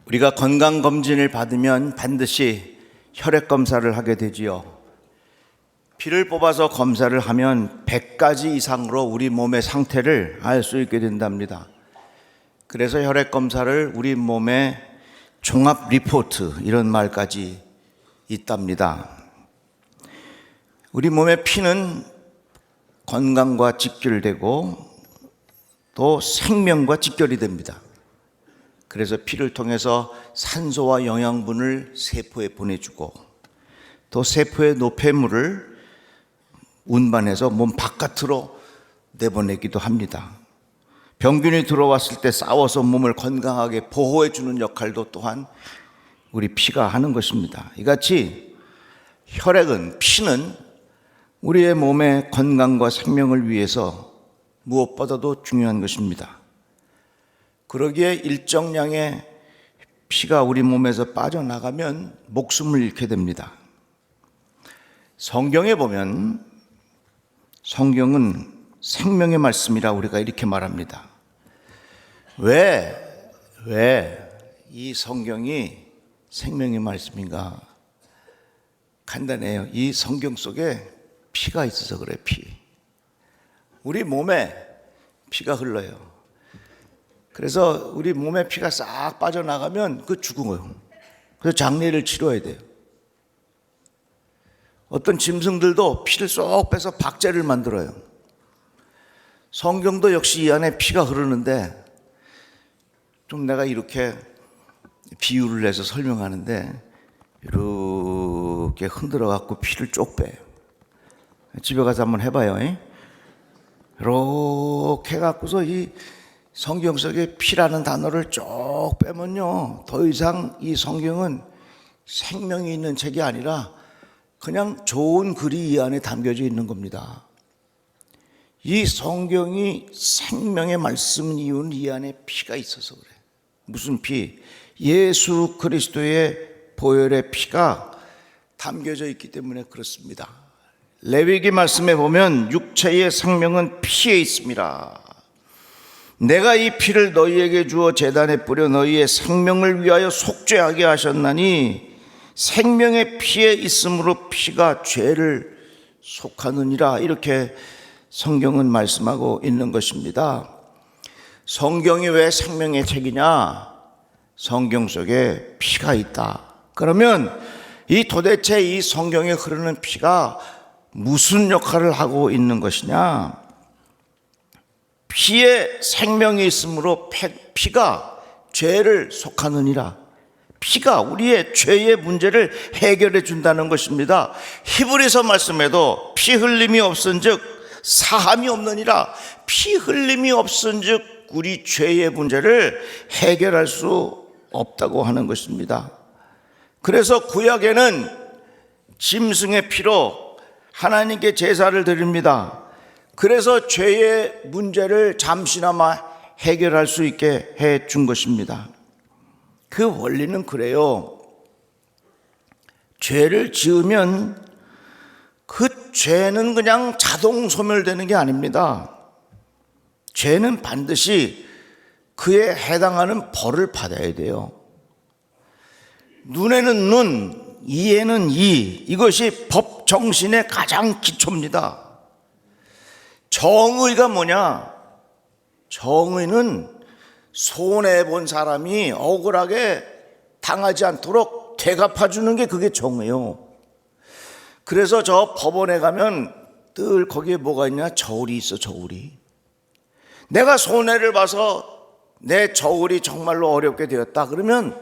우리가 건강검진을 받으면 반드시 혈액검사를 하게 되지요. 피를 뽑아서 검사를 하면 100가지 이상으로 우리 몸의 상태를 알 수 있게 된답니다. 그래서 혈액검사를 우리 몸의 종합 리포트 이런 말까지 있답니다. 우리 몸의 피는 건강과 직결되고 또 생명과 직결이 됩니다. 그래서 피를 통해서 산소와 영양분을 세포에 보내주고 또 세포의 노폐물을 운반해서 몸 바깥으로 내보내기도 합니다. 병균이 들어왔을 때 싸워서 몸을 건강하게 보호해 주는 역할도 또한 우리 피가 하는 것입니다. 이같이 혈액은, 피는 우리의 몸의 건강과 생명을 위해서 무엇보다도 중요한 것입니다. 그러기에 일정량의 피가 우리 몸에서 빠져나가면 목숨을 잃게 됩니다. 성경에 보면 성경은 생명의 말씀이라 우리가 이렇게 말합니다. 왜 이 성경이 생명의 말씀인가? 간단해요. 이 성경 속에 피가 있어서 그래. 피. 우리 몸에 피가 흘러요. 그래서 우리 몸에 피가 싹 빠져나가면 그 죽어요. 그래서 장례를 치러야 돼요. 어떤 짐승들도 피를 쏙 빼서 박제를 만들어요. 성경도 역시 이 안에 피가 흐르는데 좀 내가 이렇게 비유를 해서 설명하는데 이렇게 흔들어 갖고 피를 쪽 빼요. 집에 가서 한번 해봐요. 이렇게 해갖고서 이 성경 속에 피라는 단어를 쭉 빼면요, 더 이상 이 성경은 생명이 있는 책이 아니라 그냥 좋은 글이 이 안에 담겨져 있는 겁니다. 이 성경이 생명의 말씀인 이유는 이 안에 피가 있어서 그래. 무슨 피? 예수 그리스도의 보혈의 피가 담겨져 있기 때문에 그렇습니다. 레위기 말씀에 보면 육체의 생명은 피에 있습니다. 내가 이 피를 너희에게 주어 제단에 뿌려 너희의 생명을 위하여 속죄하게 하셨나니 생명의 피에 있으므로 피가 죄를 속하느니라. 이렇게 성경은 말씀하고 있는 것입니다. 성경이 왜 생명의 책이냐? 성경 속에 피가 있다. 그러면 도대체 이 성경에 흐르는 피가 무슨 역할을 하고 있는 것이냐? 피에 생명이 있으므로 피가 죄를 속하느니라. 피가 우리의 죄의 문제를 해결해 준다는 것입니다. 히브리서 말씀에도 피 흘림이 없은즉 사함이 없느니라. 피 흘림이 없은즉 우리 죄의 문제를 해결할 수 없다고 하는 것입니다. 그래서 구약에는 짐승의 피로 하나님께 제사를 드립니다. 그래서 죄의 문제를 잠시나마 해결할 수 있게 해 준 것입니다. 그 원리는 그래요. 죄를 지으면 그 죄는 그냥 자동 소멸되는 게 아닙니다. 죄는 반드시 그에 해당하는 벌을 받아야 돼요. 눈에는 눈, 이에는 이. 이것이 법 정신의 가장 기초입니다. 정의가 뭐냐? 정의는 손해본 사람이 억울하게 당하지 않도록 되갚아주는 게 그게 정의요. 그래서 저 법원에 가면 늘 거기에 뭐가 있냐? 저울이 있어. 저울이. 내가 손해를 봐서 내 저울이 정말로 어렵게 되었다 그러면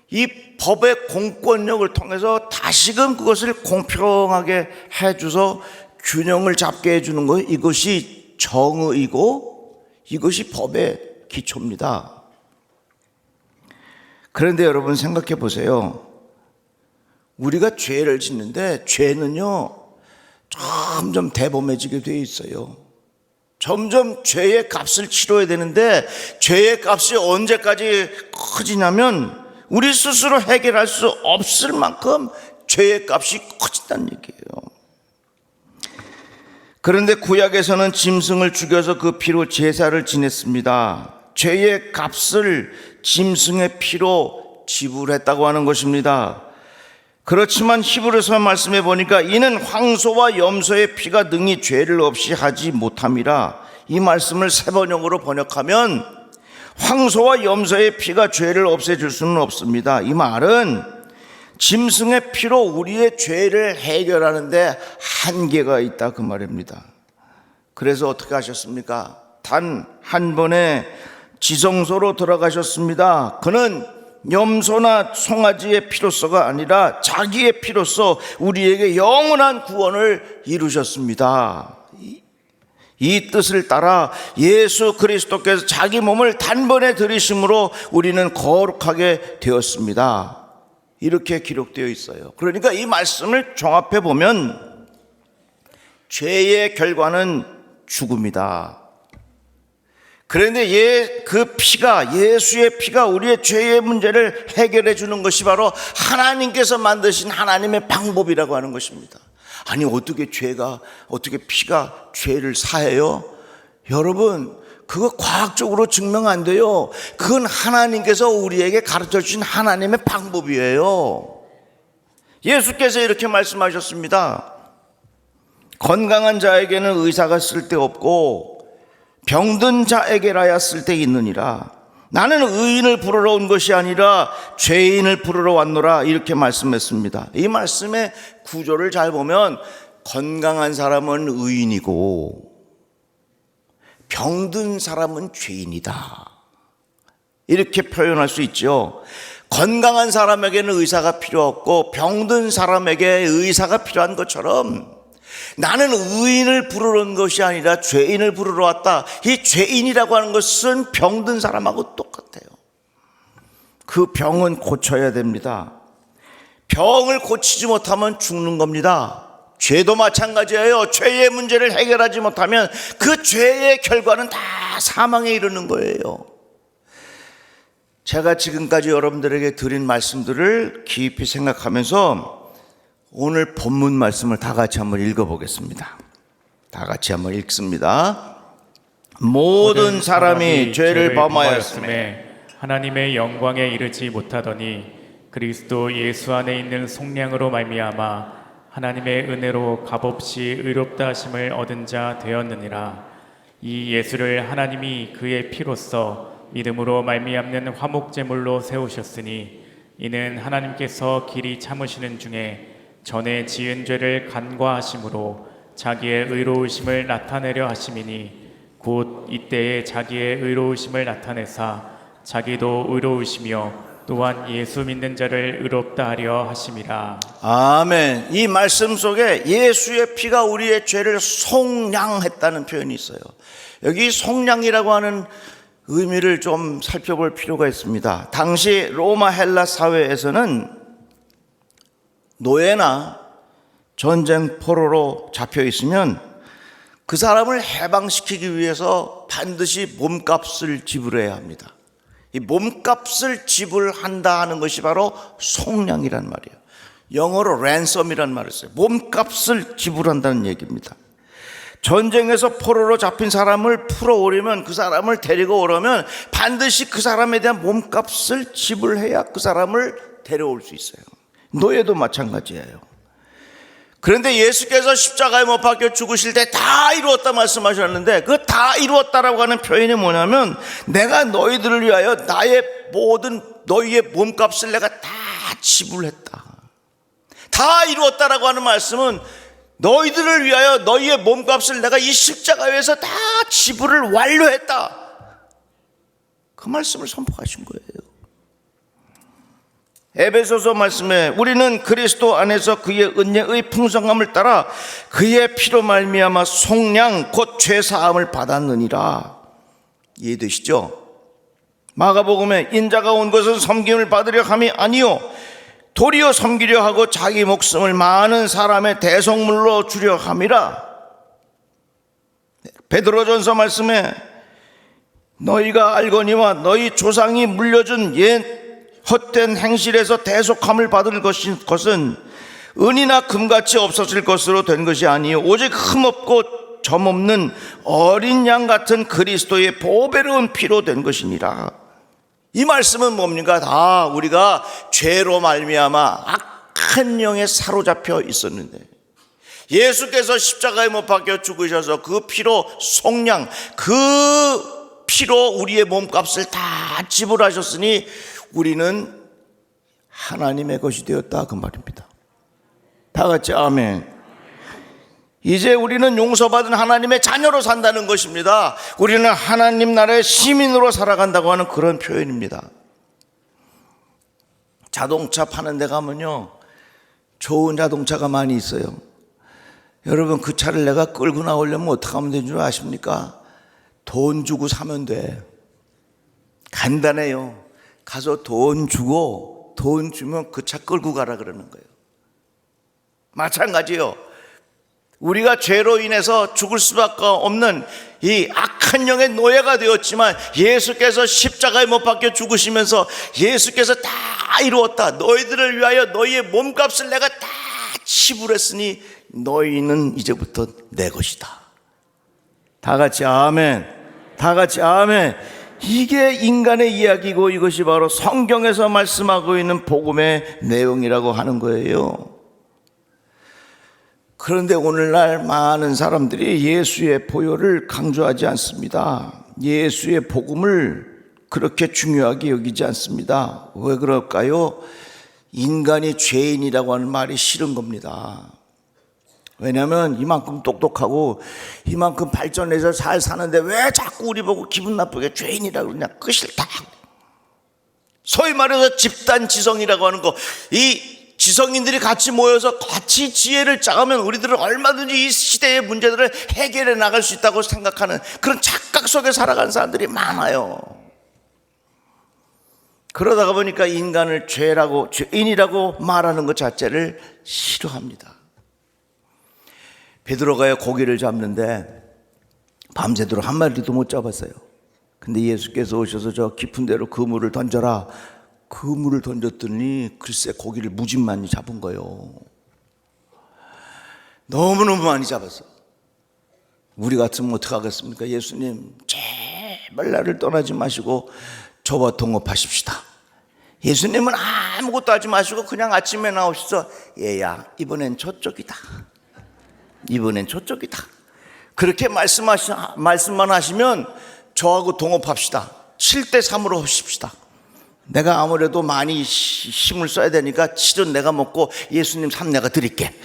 이 법의 공권력을 통해서 다시금 그것을 공평하게 해줘서 균형을 잡게 해주는 거예요. 이것이 정의이고 이것이 법의 기초입니다. 그런데 여러분 생각해 보세요. 우리가 죄를 짓는데 죄는요 점점 대범해지게 돼 있어요. 점점 죄의 값을 치러야 되는데 죄의 값이 언제까지 커지냐면 우리 스스로 해결할 수 없을 만큼 죄의 값이 커진다는 얘기예요. 그런데 구약에서는 짐승을 죽여서 그 피로 제사를 지냈습니다. 죄의 값을 짐승의 피로 지불했다고 하는 것입니다. 그렇지만 히브리서 말씀해 보니까 이는 황소와 염소의 피가 능히 죄를 없이 하지 못함이라. 이 말씀을 세번역으로 번역하면 황소와 염소의 피가 죄를 없애줄 수는 없습니다. 이 말은 짐승의 피로 우리의 죄를 해결하는데 한계가 있다, 그 말입니다. 그래서 어떻게 하셨습니까? 단 한 번에 지성소로 들어가셨습니다. 그는 염소나 송아지의 피로서가 아니라 자기의 피로서 우리에게 영원한 구원을 이루셨습니다. 이 뜻을 따라 예수 그리스도께서 자기 몸을 단번에 들이심으로 우리는 거룩하게 되었습니다. 이렇게 기록되어 있어요. 그러니까 이 말씀을 종합해 보면 죄의 결과는 죽음이다. 그런데 그 피가, 예수의 피가 우리의 죄의 문제를 해결해 주는 것이 바로 하나님께서 만드신 하나님의 방법이라고 하는 것입니다. 아니, 어떻게 피가 죄를 사해요? 여러분, 그거 과학적으로 증명 안 돼요. 그건 하나님께서 우리에게 가르쳐 주신 하나님의 방법이에요. 예수께서 이렇게 말씀하셨습니다. 건강한 자에게는 의사가 쓸데없고 병든 자에게라야 쓸데있느니라. 나는 의인을 부르러 온 것이 아니라 죄인을 부르러 왔노라, 이렇게 말씀했습니다. 이 말씀의 구조를 잘 보면 건강한 사람은 의인이고 병든 사람은 죄인이다, 이렇게 표현할 수 있죠. 건강한 사람에게는 의사가 필요 없고 병든 사람에게 의사가 필요한 것처럼 나는 의인을 부르러 온 것이 아니라 죄인을 부르러 왔다. 이 죄인이라고 하는 것은 병든 사람하고 똑같아요. 그 병은 고쳐야 됩니다. 병을 고치지 못하면 죽는 겁니다. 죄도 마찬가지예요. 죄의 문제를 해결하지 못하면 그 죄의 결과는 다 사망에 이르는 거예요. 제가 지금까지 여러분들에게 드린 말씀들을 깊이 생각하면서 오늘 본문 말씀을 다 같이 한번 읽어보겠습니다. 다 같이 한번 읽습니다. 모든 사람이 죄를 범하였음에 하나님의 영광에 이르지 못하더니 그리스도 예수 안에 있는 속량으로 말미암아 하나님의 은혜로 값없이 의롭다 하심을 얻은 자 되었느니라. 이 예수를 하나님이 그의 피로써 믿음으로 말미암는 화목제물로 세우셨으니 이는 하나님께서 길이 참으시는 중에 전에 지은 죄를 간과하심으로 자기의 의로우심을 나타내려 하심이니 곧 이때에 자기의 의로우심을 나타내사 자기도 의로우시며 또한 예수 믿는 자를 의롭다 하려 하심이라. 아멘. 이 말씀 속에 예수의 피가 우리의 죄를 속량했다는 표현이 있어요. 여기 속량이라고 하는 의미를 좀 살펴볼 필요가 있습니다. 당시 로마 헬라 사회에서는 노예나 전쟁 포로로 잡혀 있으면 그 사람을 해방시키기 위해서 반드시 몸값을 지불해야 합니다. 이 몸값을 지불한다 하는 것이 바로 속량이란 말이에요. 영어로 랜섬이란 말을 써요. 몸값을 지불한다는 얘기입니다. 전쟁에서 포로로 잡힌 사람을 풀어오려면, 그 사람을 데리고 오려면 반드시 그 사람에 대한 몸값을 지불해야 그 사람을 데려올 수 있어요. 노예도 마찬가지예요. 그런데 예수께서 십자가에 못 박혀 죽으실 때 다 이루었다 말씀하셨는데, 그 다 이루었다라고 하는 표현이 뭐냐면 내가 너희들을 위하여 나의 모든 너희의 몸값을 내가 다 지불했다. 다 이루었다라고 하는 말씀은 너희들을 위하여 너희의 몸값을 내가 이 십자가에서 다 지불을 완료했다, 그 말씀을 선포하신 거예요. 에베소서 말씀에 우리는 그리스도 안에서 그의 은혜의 풍성함을 따라 그의 피로 말미암아 속량 곧 죄사함을 받았느니라. 이해되시죠? 마가복음에 인자가 온 것은 섬김을 받으려 함이 아니요 도리어 섬기려 하고 자기 목숨을 많은 사람의 대속물로 주려 함이라. 베드로전서 말씀에 너희가 알거니와 너희 조상이 물려준 옛 헛된 행실에서 대속함을 받을 것은 은이나 금같이 없어질 것으로 된 것이 아니요 오직 흠없고 점없는 어린 양 같은 그리스도의 보배로운 피로 된 것이니라. 이 말씀은 뭡니까? 다 우리가 죄로 말미암아 악한 영에 사로잡혀 있었는데 예수께서 십자가에 못 박혀 죽으셔서 그 피로 속량, 그 피로 우리의 몸값을 다 지불하셨으니 우리는 하나님의 것이 되었다, 그 말입니다. 다 같이 아멘. 이제 우리는 용서받은 하나님의 자녀로 산다는 것입니다. 우리는 하나님 나라의 시민으로 살아간다고 하는 그런 표현입니다. 자동차 파는 데 가면요, 좋은 자동차가 많이 있어요. 여러분, 그 차를 내가 끌고 나오려면 어떻게 하면 되는 줄 아십니까? 돈 주고 사면 돼. 간단해요. 가서 돈 주고, 돈 주면 그 차 끌고 가라 그러는 거예요. 마찬가지요. 우리가 죄로 인해서 죽을 수밖에 없는 이 악한 영의 노예가 되었지만 예수께서 십자가에 못 박혀 죽으시면서 예수께서 다 이루었다. 너희들을 위하여 너희의 몸값을 내가 다 지불했으니 너희는 이제부터 내 것이다. 다 같이 아멘. 다 같이 아멘. 이게 인간의 이야기고 이것이 바로 성경에서 말씀하고 있는 복음의 내용이라고 하는 거예요. 그런데 오늘날 많은 사람들이 예수의 보혈을 강조하지 않습니다. 예수의 복음을 그렇게 중요하게 여기지 않습니다. 왜 그럴까요? 인간이 죄인이라고 하는 말이 싫은 겁니다. 왜냐하면 이만큼 똑똑하고 이만큼 발전해서 잘 사는데 왜 자꾸 우리 보고 기분 나쁘게 죄인이라고 그러냐, 그 싫다. 소위 말해서 집단지성이라고 하는 거, 이 지성인들이 같이 모여서 같이 지혜를 짜가면 우리들은 얼마든지 이 시대의 문제들을 해결해 나갈 수 있다고 생각하는 그런 착각 속에 살아가는 사람들이 많아요. 그러다가 보니까 인간을 죄라고, 죄인이라고 말하는 것 자체를 싫어합니다. 베드로가 고기를 잡는데 밤새도록 한 마리도 못 잡았어요. 근데 예수께서 오셔서 저 깊은 데로 그물을 던져라. 그물을 던졌더니 글쎄 고기를 무진 많이 잡은 거예요. 너무너무 많이 잡았어. 우리 같으면 어떡하겠습니까? 예수님, 제발 나를 떠나지 마시고 저와 동업하십시다. 예수님은 아무것도 하지 마시고 그냥 아침에 나오셔서 얘야, 이번엔 저쪽이다. 이번엔 저쪽이다. 그렇게 말씀만 하시면 저하고 동업합시다. 7대3으로 하십시다. 내가 아무래도 많이 힘을 써야 되니까 7은 내가 먹고 예수님 3 내가 드릴게.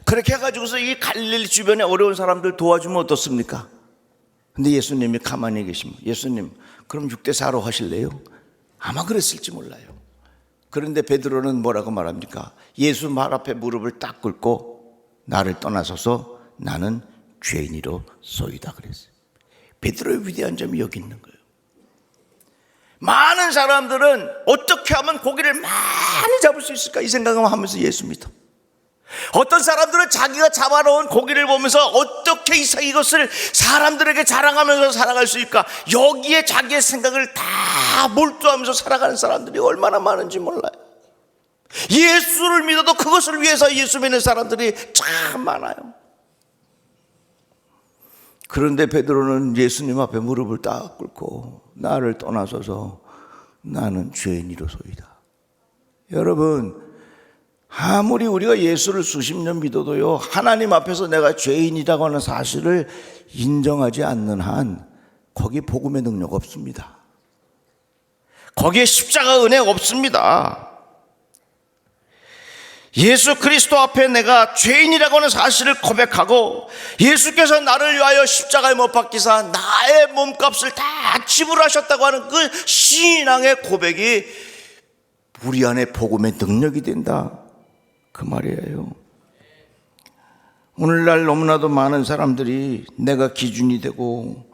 그렇게 해가지고서 이 갈릴리 주변에 어려운 사람들 도와주면 어떻습니까? 근데 예수님이 가만히 계시면, 예수님 그럼 6대4로 하실래요? 아마 그랬을지 몰라요. 그런데 베드로는 뭐라고 말합니까? 예수 말 앞에 무릎을 딱 꿇고 나를 떠나서서 나는 죄인이로소이다 그랬어요. 베드로의 위대한 점이 여기 있는 거예요. 많은 사람들은 어떻게 하면 고기를 많이 잡을 수 있을까 이 생각을 하면서 예수 믿어. 어떤 사람들은 자기가 잡아놓은 고기를 보면서 어떻게 이것을 사람들에게 자랑하면서 살아갈 수 있을까, 여기에 자기의 생각을 다 몰두하면서 살아가는 사람들이 얼마나 많은지 몰라요. 예수를 믿어도 그것을 위해서 예수 믿는 사람들이 참 많아요. 그런데 베드로는 예수님 앞에 무릎을 딱 꿇고 나를 떠나서서 나는 죄인이로소이다. 여러분, 아무리 우리가 예수를 수십 년 믿어도요, 하나님 앞에서 내가 죄인이라고 하는 사실을 인정하지 않는 한 거기 복음의 능력 없습니다. 거기에 십자가 은혜 없습니다. 예수 그리스도 앞에 내가 죄인이라고 하는 사실을 고백하고 예수께서 나를 위하여 십자가에 못 박히사 나의 몸값을 다 지불하셨다고 하는 그 신앙의 고백이 우리 안에 복음의 능력이 된다, 그 말이에요. 오늘날 너무나도 많은 사람들이 내가 기준이 되고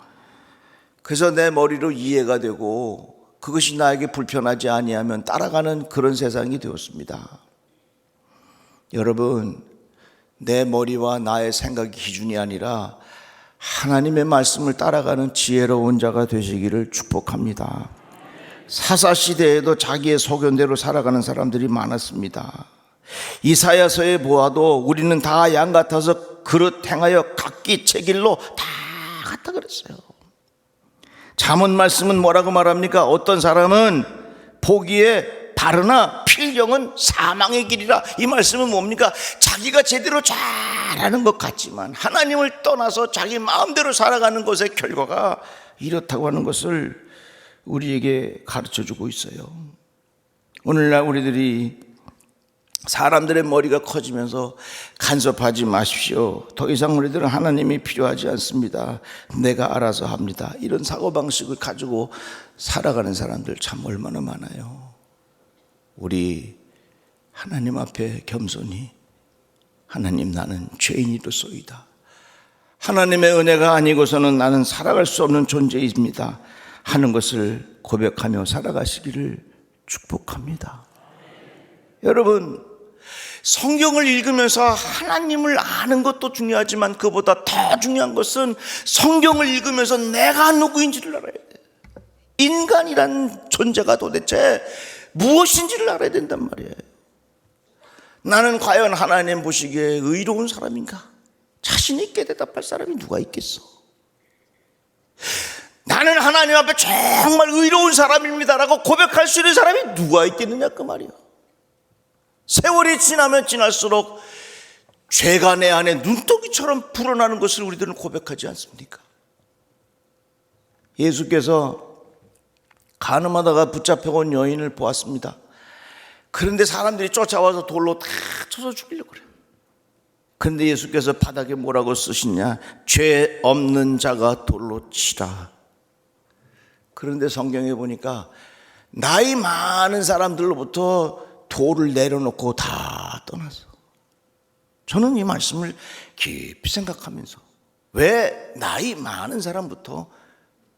그래서 내 머리로 이해가 되고 그것이 나에게 불편하지 아니하면 따라가는 그런 세상이 되었습니다. 여러분, 내 머리와 나의 생각이 기준이 아니라 하나님의 말씀을 따라가는 지혜로운 자가 되시기를 축복합니다. 사사시대에도 자기의 소견대로 살아가는 사람들이 많았습니다. 이사야서에 보아도 우리는 다 양 같아서 그릇 행하여 각기 제 길로 다 갔다 그랬어요. 잠언 말씀은 뭐라고 말합니까? 어떤 사람은 보기에 바르나 필경은 사망의 길이라. 이 말씀은 뭡니까? 자기가 제대로 잘하는 것 같지만 하나님을 떠나서 자기 마음대로 살아가는 것의 결과가 이렇다고 하는 것을 우리에게 가르쳐주고 있어요. 오늘날 우리들이 사람들의 머리가 커지면서 간섭하지 마십시오. 더 이상 우리들은 하나님이 필요하지 않습니다. 내가 알아서 합니다. 이런 사고방식을 가지고 살아가는 사람들 참 얼마나 많아요. 우리 하나님 앞에 겸손히, 하나님, 나는 죄인이로소이다. 하나님의 은혜가 아니고서는 나는 살아갈 수 없는 존재입니다 하는 것을 고백하며 살아가시기를 축복합니다. 여러분, 성경을 읽으면서 하나님을 아는 것도 중요하지만 그보다 더 중요한 것은 성경을 읽으면서 내가 누구인지를 알아야 돼. 인간이란 존재가 도대체 무엇인지를 알아야 된단 말이에요. 나는 과연 하나님 보시기에 의로운 사람인가? 자신 있게 대답할 사람이 누가 있겠어? 나는 하나님 앞에 정말 의로운 사람입니다라고 고백할 수 있는 사람이 누가 있겠느냐 그 말이에요. 세월이 지나면 지날수록 죄가 내 안에 눈덩이처럼 불어나는 것을 우리들은 고백하지 않습니까? 예수께서 간음하다가 붙잡혀온 여인을 보았습니다. 그런데 사람들이 쫓아와서 돌로 다 쳐서 죽이려고 그래요. 그런데 예수께서 바닥에 뭐라고 쓰시냐? 죄 없는 자가 돌로 치라. 그런데 성경에 보니까 나이 많은 사람들로부터 돌을 내려놓고 다 떠났어. 저는 이 말씀을 깊이 생각하면서 왜 나이 많은 사람부터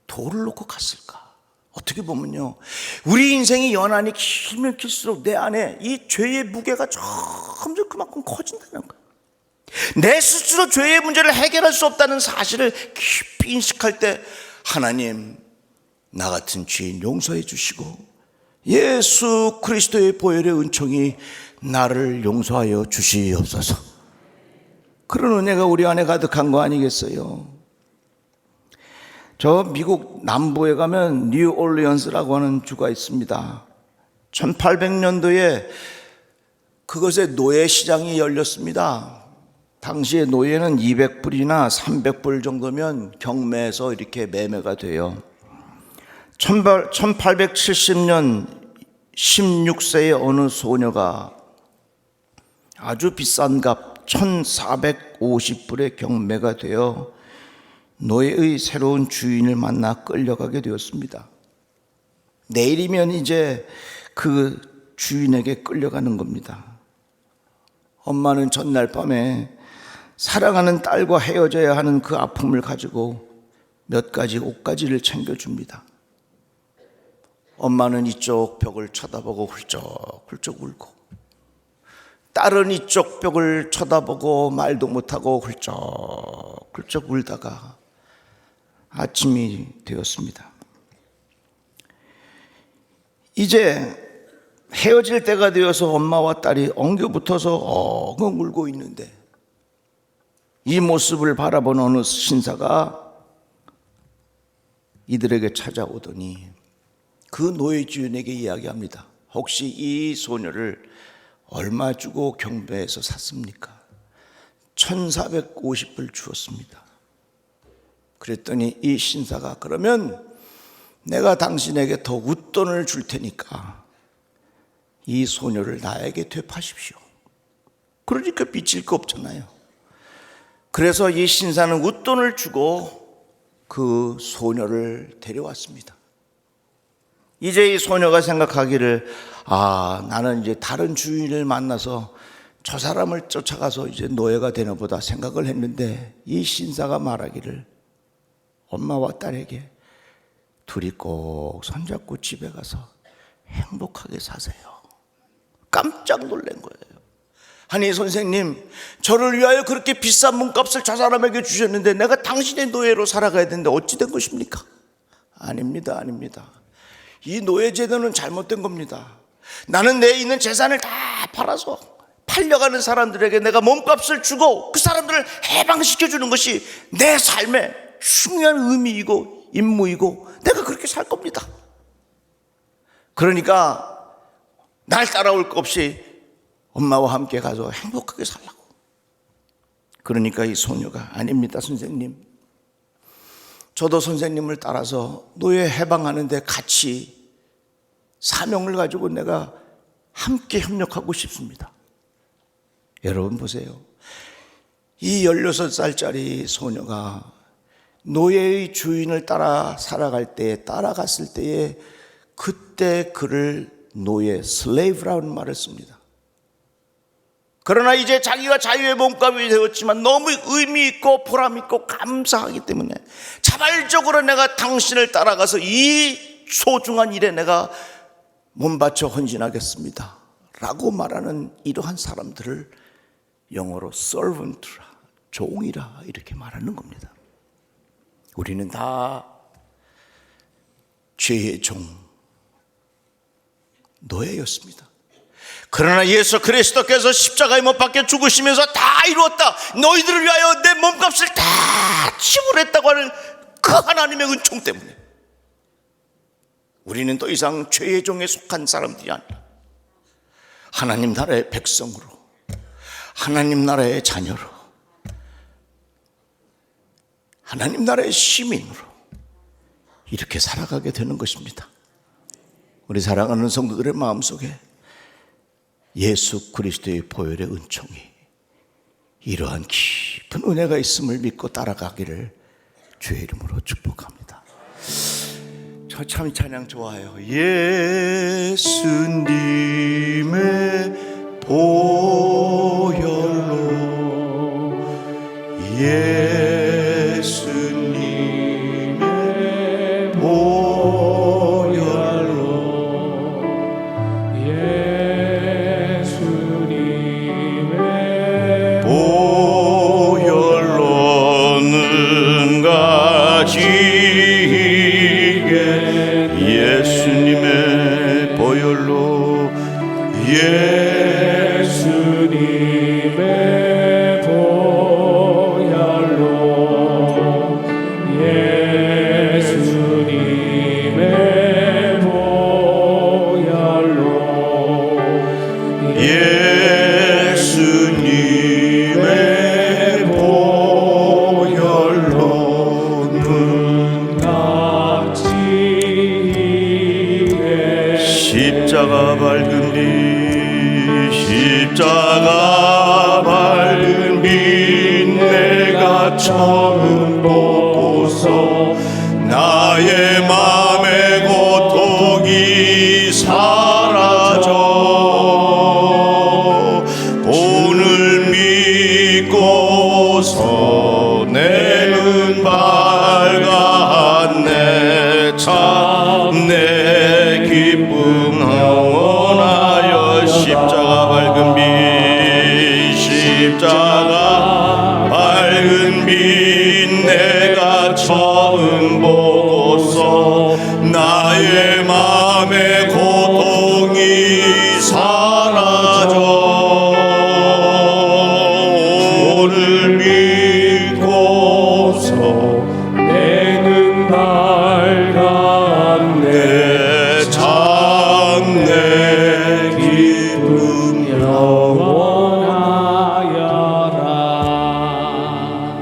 돌을 놓고 갔을까? 어떻게 보면요, 우리 인생이 연한이 길면 길수록 내 안에 이 죄의 무게가 점점 그만큼 커진다는 거예요. 내 스스로 죄의 문제를 해결할 수 없다는 사실을 깊이 인식할 때 하나님, 나 같은 죄인 용서해 주시고 예수 그리스도의 보혈의 은총이 나를 용서하여 주시옵소서. 그런 은혜가 우리 안에 가득한 거 아니겠어요? 저 미국 남부에 가면 뉴올리언스라고 하는 주가 있습니다. 1800년도에 그것에 노예 시장이 열렸습니다. 당시에 노예는 200불이나 300불 정도면 경매에서 이렇게 매매가 돼요. 1870년 16세의 어느 소녀가 아주 비싼 값 1450불에 경매가 되어 노예의 새로운 주인을 만나 끌려가게 되었습니다. 내일이면 이제 그 주인에게 끌려가는 겁니다. 엄마는 전날 밤에 사랑하는 딸과 헤어져야 하는 그 아픔을 가지고 몇 가지 옷가지를 챙겨줍니다. 엄마는 이쪽 벽을 쳐다보고 훌쩍훌쩍 울고, 딸은 이쪽 벽을 쳐다보고 말도 못하고 훌쩍훌쩍 울다가 아침이 되었습니다. 이제 헤어질 때가 되어서 엄마와 딸이 엉겨붙어서 엉엉 울고 있는데 이 모습을 바라본 어느 신사가 이들에게 찾아오더니 그 노예 주인에게 이야기합니다. 혹시 이 소녀를 얼마 주고 경매에서 샀습니까? 1450불 주었습니다. 그랬더니 이 신사가 그러면 내가 당신에게 더 웃돈을 줄 테니까 이 소녀를 나에게 되파십시오. 그러니까 빚질 거 없잖아요. 그래서 이 신사는 웃돈을 주고 그 소녀를 데려왔습니다. 이제 이 소녀가 생각하기를, 나는 이제 다른 주인을 만나서 저 사람을 쫓아가서 이제 노예가 되나 보다 생각을 했는데, 이 신사가 말하기를 엄마와 딸에게 둘이 꼭 손잡고 집에 가서 행복하게 사세요. 깜짝 놀란 거예요. 아니 선생님, 저를 위하여 그렇게 비싼 몸값을 저 사람에게 주셨는데 내가 당신의 노예로 살아가야 되는데 어찌 된 것입니까? 아닙니다. 이 노예 제도는 잘못된 겁니다. 나는 내 있는 재산을 다 팔아서 팔려가는 사람들에게 내가 몸값을 주고 그 사람들을 해방시켜주는 것이 내 삶의 중요한 의미이고 임무이고 내가 그렇게 살 겁니다. 그러니까 날 따라올 것 없이 엄마와 함께 가서 행복하게 살라고. 그러니까 이 소녀가 아닙니다, 선생님. 저도 선생님을 따라서 노예 해방하는 데 같이 사명을 가지고 내가 함께 협력하고 싶습니다. 여러분 보세요. 이 16살짜리 소녀가 노예의 주인을 따라 살아갈 때에, 따라갔을 때에 그때 그를 노예, 슬레이브라는 말을 씁니다. 그러나 이제 자기가 자유의 몸값이 되었지만 너무 의미 있고 보람 있고 감사하기 때문에 자발적으로 내가 당신을 따라가서 이 소중한 일에 내가 몸바쳐 헌신하겠습니다 라고 말하는 이러한 사람들을 영어로 servant라, 종이라 이렇게 말하는 겁니다. 우리는 다 죄의 종, 노예였습니다. 그러나 예수 그리스도께서 십자가에 못 박혀 죽으시면서 다 이루었다, 너희들을 위하여 내 몸값을 다 지불했다고 하는 그 하나님의 은총 때문에 우리는 더 이상 죄의 종에 속한 사람들이 아니라 하나님 나라의 백성으로, 하나님 나라의 자녀로, 하나님 나라의 시민으로 이렇게 살아가게 되는 것입니다. 우리 사랑하는 성도들의 마음속에 예수 그리스도의 보혈의 은총이, 이러한 깊은 은혜가 있음을 믿고 따라가기를 주의 이름으로 축복합니다. 저 참 찬양 좋아요. 예수님의 보혈로, 예수님의 보혈로, 예수님의 보혈로는 가지게, 예수님의 보혈로, 예수님의 보혈로, 예수님의 보혈로, 예수님의 보혈로는 값지게, 십자가 밝은 빛, 십자가 밝은 빛 내가 처음 보고서 나의 마음의 고통이 사라져, 오늘 믿고서 내는 밝았네. 참 내 기쁨 원하여 십자가 밝은 빛, 십자가 밝은 빛 내가 처음 보고서 나의 마음의 고통이 사라져, 오늘 믿고서 내는 밝았네. 참 내 기쁨 영원하여라.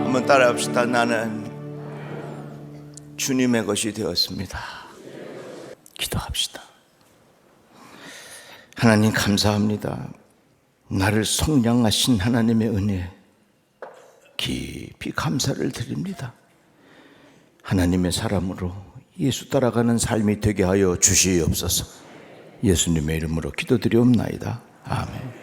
한번 따라합시다. 나는 주님의 것이 되었습니다. 기도합시다. 하나님 감사합니다. 나를 속량하신 하나님의 은혜 깊이 감사를 드립니다. 하나님의 사람으로 예수 따라가는 삶이 되게 하여 주시옵소서. 예수님의 이름으로 기도드리옵나이다. 아멘.